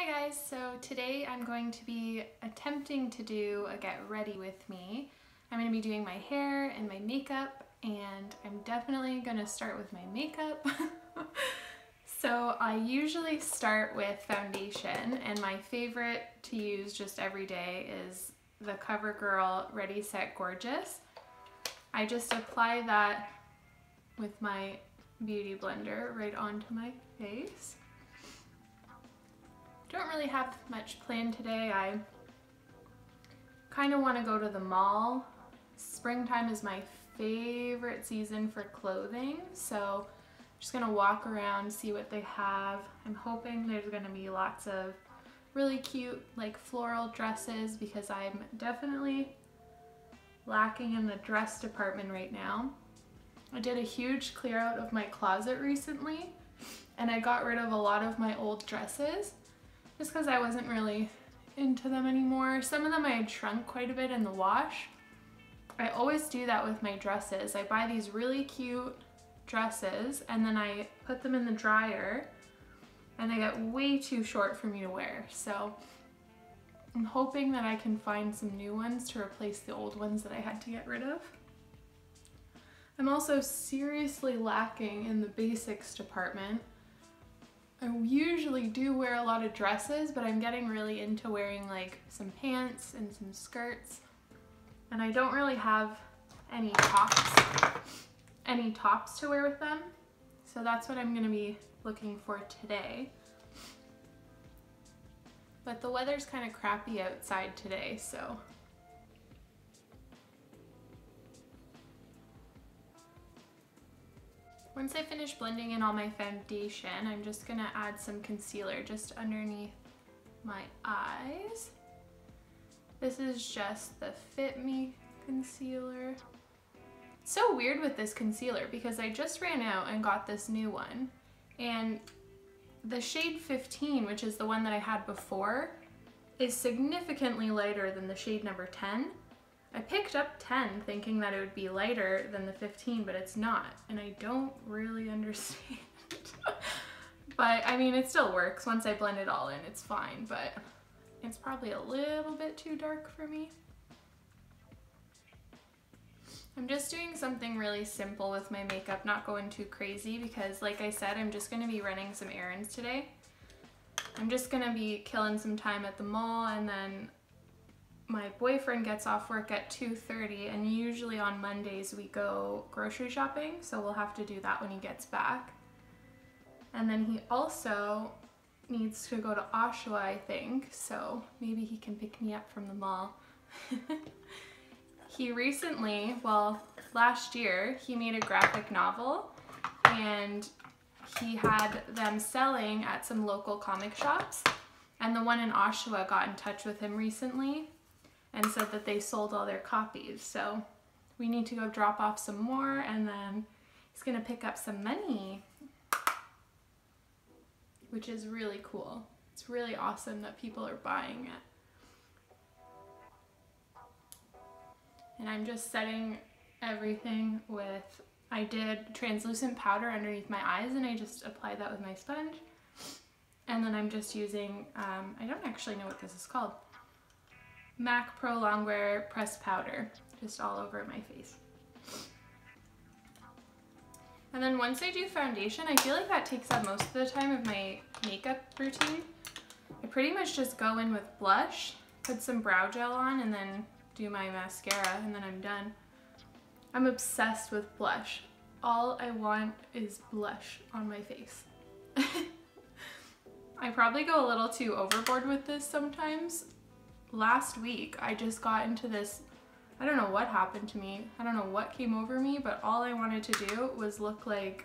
Hi guys, so today I'm going to be attempting to do a get ready with me. I'm going to be doing my hair and my makeup, and I'm definitely going to start with my makeup. So I usually start with foundation, and my favorite to use just every day is the CoverGirl Ready Set Gorgeous. I just apply that with my beauty blender right onto my face. Don't really have much planned today. I kind of want to go to the mall. Springtime is my favorite season for clothing, so I'm just gonna walk around, see what they have. I'm hoping there's gonna be lots of really cute like floral dresses because I'm definitely lacking in the dress department right now. I did a huge clear out of my closet recently, and I got rid of a lot of my old dresses just because I wasn't really into them anymore. Some of them I had shrunk quite a bit in the wash. I always do that with my dresses. I buy these really cute dresses and then I put them in the dryer and they get way too short for me to wear. So I'm hoping that I can find some new ones to replace the old ones that I had to get rid of. I'm also seriously lacking in the basics department. I usually do wear a lot of dresses, but I'm getting really into wearing like some pants and some skirts. And I don't really have any tops to wear with them. So that's what I'm gonna be looking for today. But the weather's kind of crappy outside today, so. Once I finish blending in all my foundation, I'm just gonna add some concealer just underneath my eyes. This is just the Fit Me concealer. It's so weird with this concealer because I just ran out and got this new one, and the shade 15, which is the one that I had before, is significantly lighter than the shade number 10. I picked up 10 thinking that it would be lighter than the 15, but it's not, and I don't really understand. But I mean, it still works. Once I blend it all in, it's fine, but it's probably a little bit too dark for me. I'm just doing something really simple with my makeup, not going too crazy, because like I said, I'm just gonna be running some errands today. I'm just gonna be killing some time at the mall, and then my boyfriend gets off work at 2:30, and usually on Mondays we go grocery shopping, so we'll have to do that when he gets back. And then he also needs to go to Oshawa, I think, so maybe he can pick me up from the mall. He recently, well, last year, he made a graphic novel, and he had them selling at some local comic shops, and the one in Oshawa got in touch with him recently and said that they sold all their copies. So we need to go drop off some more, and then he's gonna pick up some money, which is really cool. It's really awesome that people are buying it. And I'm just setting everything with, I did translucent powder underneath my eyes, and I just applied that with my sponge. And then I'm just using, I don't actually know what this is called, MAC Pro Longwear pressed powder, just all over my face. And then once I do foundation, I feel like that takes up most of the time of my makeup routine. I pretty much just go in with blush, put some brow gel on, and then do my mascara, and then I'm done. I'm obsessed with blush. All I want is blush on my face. I probably go a little too overboard with this sometimes. Last week, I just got into this, I don't know what happened to me. I don't know what came over me, but all I wanted to do was look like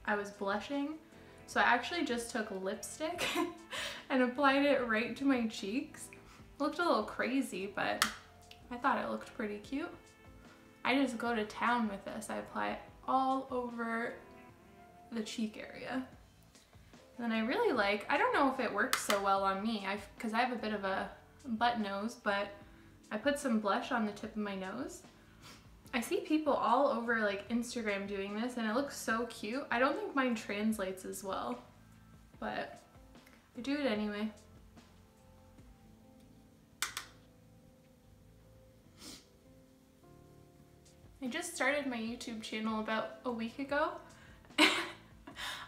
I was blushing. So I actually just took lipstick and applied it right to my cheeks. It looked a little crazy, but I thought it looked pretty cute. I just go to town with this. I apply it all over the cheek area. And I really like, I don't know if it works so well on me, because I have a bit of a butt nose, but I put some blush on the tip of my nose. I see people all over like Instagram doing this, and it looks so cute. I don't think mine translates as well, but I do it anyway. I just started my YouTube channel about a week ago.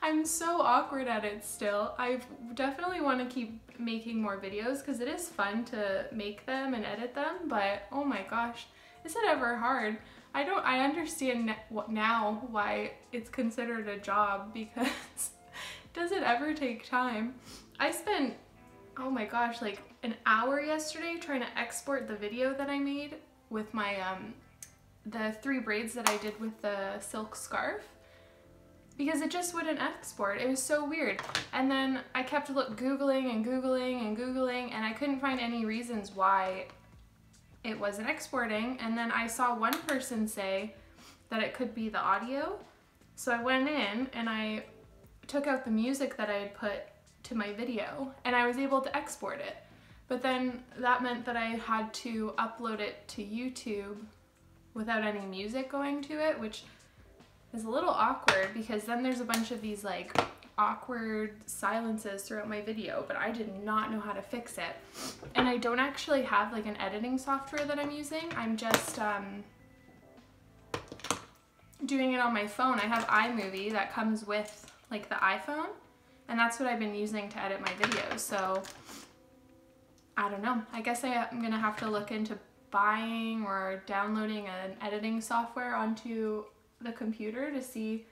I'm so awkward at it still. I definitely want to keep making more videos because it is fun to make them and edit them, but oh my gosh, is it ever hard? I understand now why it's considered a job, because does it ever take time? I spent, oh my gosh, like an hour yesterday trying to export the video that I made with my the 3 braids that I did with the silk scarf, because it just wouldn't export. It was so weird. And then I kept Googling and Googling and Googling, and I couldn't find any reasons why it wasn't exporting. And then I saw one person say that it could be the audio. So I went in and I took out the music that I had put to my video, and I was able to export it. But then that meant that I had to upload it to YouTube without any music going to it, which is a little awkward because then there's a bunch of these like awkward silences throughout my video, but I did not know how to fix it. And I don't actually have like an editing software that I'm using. I'm just doing it on my phone. I have iMovie that comes with like the iPhone, and that's what I've been using to edit my videos. So I don't know. I guess I'm gonna have to look into buying or downloading an editing software onto the computer to see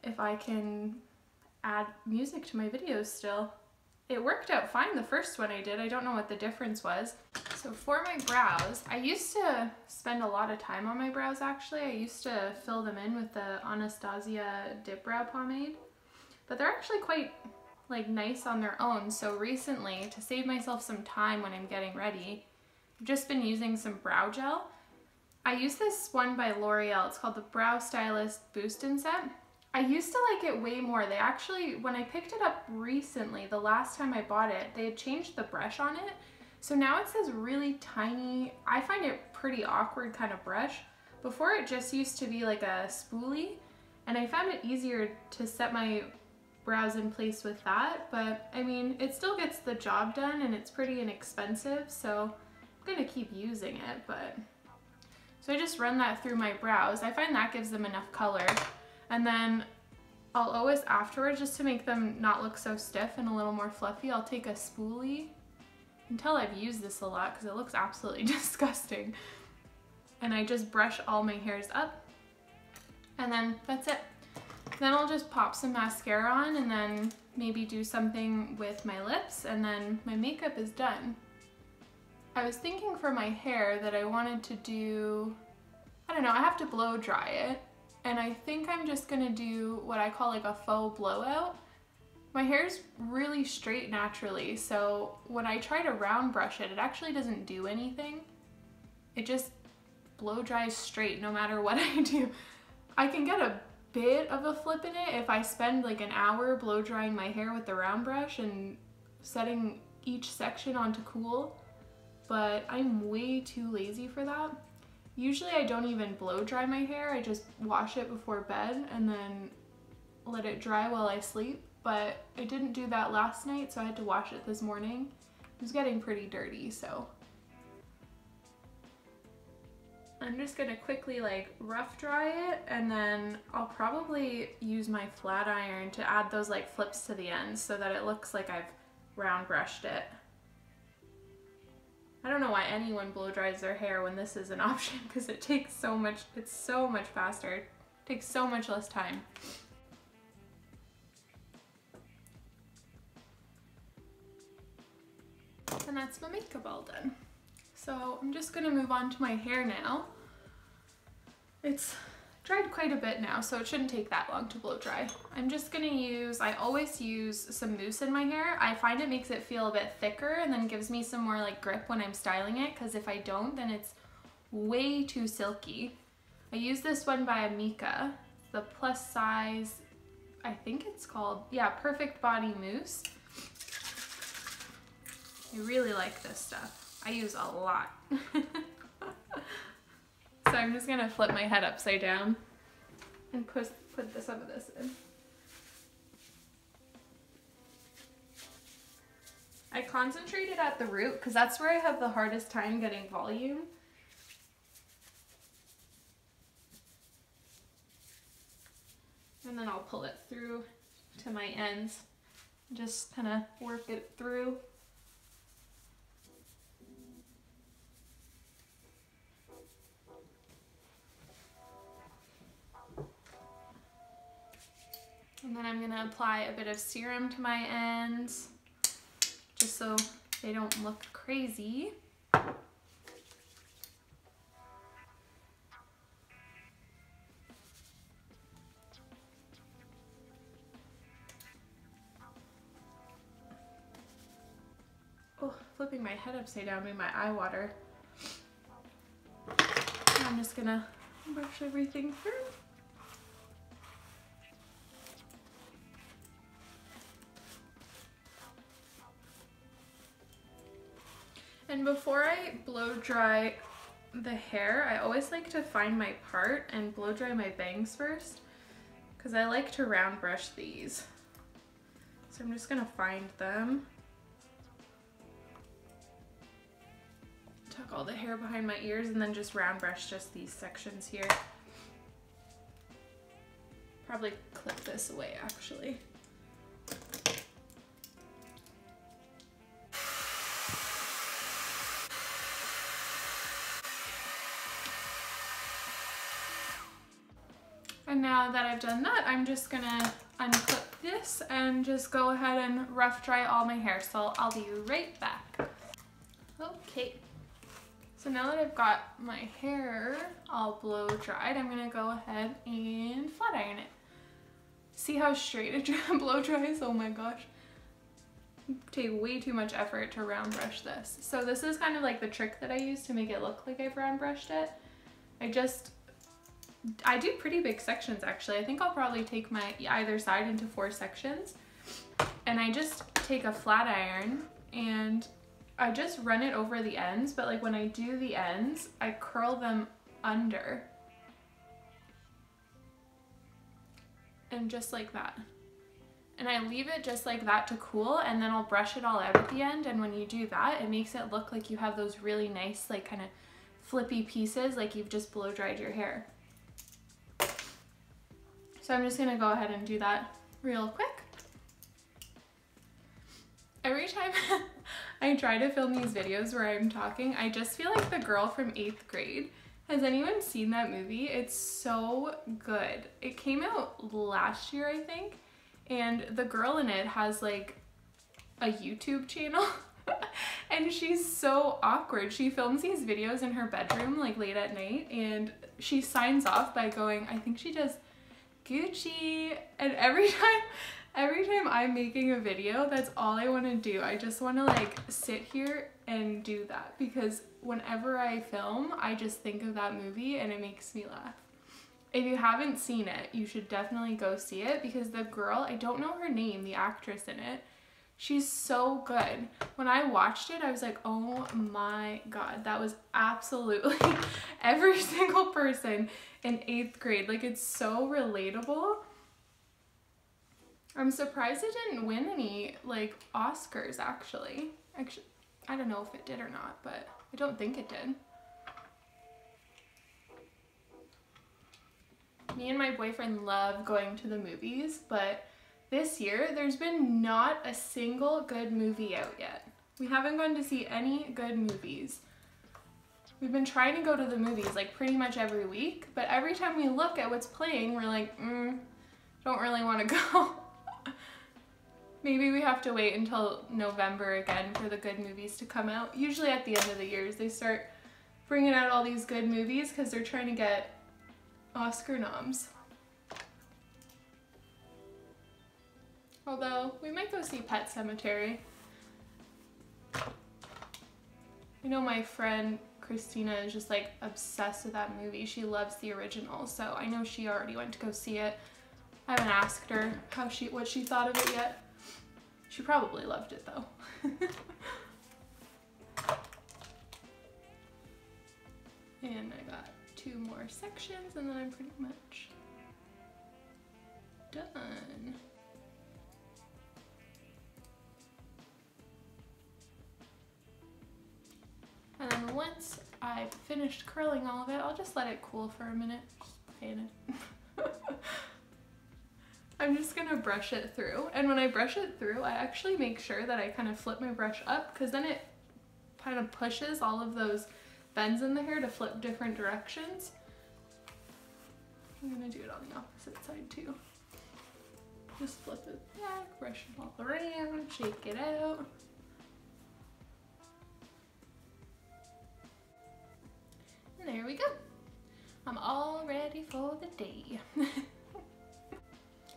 if I can add music to my videos still. It worked out fine the first one I did. I don't know what the difference was. So for my brows, I used to spend a lot of time on my brows actually. I used to fill them in with the Anastasia Dip Brow Pomade, but they're actually quite like nice on their own. So recently, to save myself some time when I'm getting ready, I've just been using some brow gel. I use this one by L'Oreal. It's called the Brow Stylist Boost and Set. I used to like it way more. They actually, when I picked it up recently, the last time I bought it, they had changed the brush on it. So now it says really tiny, I find it pretty awkward kind of brush. Before it just used to be like a spoolie, and I found it easier to set my brows in place with that. But I mean, it still gets the job done and it's pretty inexpensive, so I'm gonna keep using it. But so I just run that through my brows. I find that gives them enough color. And then I'll always afterwards, just to make them not look so stiff and a little more fluffy, I'll take a spoolie. You can tell I've used this a lot because it looks absolutely disgusting. And I just brush all my hairs up, and then that's it. Then I'll just pop some mascara on and then maybe do something with my lips, and then my makeup is done. I was thinking for my hair that I wanted to do, I don't know, I have to blow dry it. And I think I'm just gonna do what I call like a faux blowout. My hair's really straight naturally, so when I try to round brush it, it actually doesn't do anything. It just blow dries straight no matter what I do. I can get a bit of a flip in it if I spend like an hour blow drying my hair with the round brush and setting each section onto cool, but I'm way too lazy for that. Usually I don't even blow dry my hair, I just wash it before bed and then let it dry while I sleep, but I didn't do that last night, so I had to wash it this morning. It was getting pretty dirty, so I'm just gonna quickly like rough dry it, and then I'll probably use my flat iron to add those like flips to the ends so that it looks like I've round brushed it. I don't know why anyone blow dries their hair when this is an option, because it takes so much, it's so much faster. It takes so much less time. And that's my makeup all done. So I'm just gonna move on to my hair now. It's dried quite a bit now, so it shouldn't take that long to blow dry. I'm just gonna use, I always use some mousse in my hair. I find it makes it feel a bit thicker and then gives me some more like grip when I'm styling it, because if I don't, then it's way too silky. I use this one by Amika, the plus size, I think it's called, yeah, Perfect Body Mousse. I really like this stuff. I use a lot. So I'm just gonna flip my head upside down and put some of this in. I concentrated at the root because that's where I have the hardest time getting volume. pull it through to my ends. Just kind of work it through. And then I'm gonna apply a bit of serum to my ends, just so they don't look crazy. Oh, flipping my head upside down made my eye water. I'm just gonna brush everything through. And before I blow dry the hair, I always like to find my part and blow dry my bangs first, because I like to round brush these. So I'm just gonna find them. Tuck all the hair behind my ears and then just round brush just these sections here. Probably clip this away actually. And now that I've done that, I'm just gonna unclip this and just go ahead and rough dry all my hair. So I'll be right back. Okay, so now that I've got my hair all blow dried, I'm gonna go ahead and flat iron it. See how straight it blow dries? Oh my gosh. Take way too much effort to round brush this. So this is kind of like the trick that I use to make it look like I've round brushed it. I do pretty big sections actually. I think I'll probably take my either side into 4 sections, and I just take a flat iron and I just run it over the ends, but like when I do the ends, I curl them under. And just like that. And I leave it just like that to cool, and then I'll brush it all out at the end, and when you do that, it makes it look like you have those really nice like kind of flippy pieces like you've just blow dried your hair. So I'm just gonna go ahead and do that real quick. Every time I try to film these videos where I'm talking, I just feel like the girl from 8th grade. Has anyone seen that movie? It's so good. It came out last year, I think, and the girl in it has like a YouTube channel and she's so awkward. She films these videos in her bedroom like late at night, and she signs off by going, I think she does Gucci, and every time I'm making a video, that's all I want to do. I just want to like sit here and do that, because whenever I film, I just think of that movie and it makes me laugh. If you haven't seen it, you should definitely go see it, because the girl, I don't know her name, the actress in it, she's so good. When I watched it, I was like, oh my god, that was absolutely every single person in 8th grade. Like, it's so relatable. I'm surprised it didn't win any like Oscars actually. I don't know if it did or not, but I don't think it did. Me and my boyfriend love going to the movies, but this year there's been not a single good movie out yet. We haven't gone to see any good movies. We've been trying to go to the movies like pretty much every week, but every time we look at what's playing, we're like, don't really want to go. Maybe we have to wait until November again for the good movies to come out. Usually at the end of the years, they start bringing out all these good movies because they're trying to get Oscar noms. Although, we might go see Pet Sematary. I know my friend Christina is just like obsessed with that movie. She loves the original, so I know she already went to go see it. I haven't asked her what she thought of it yet. She probably loved it though. And I got 2 more sections and then I'm pretty much done. And then once I've finished curling all of it, I'll just let it cool for a minute. Fan it. I'm just gonna brush it through. And when I brush it through, I actually make sure that I kind of flip my brush up, because then it kind of pushes all of those bends in the hair to flip different directions. I'm gonna do it on the opposite side too. Just flip it back, brush it all around, shake it out. And there we go. I'm all ready for the day.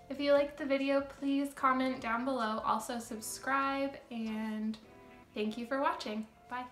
If you liked the video, please comment down below. Also subscribe, and thank you for watching. Bye.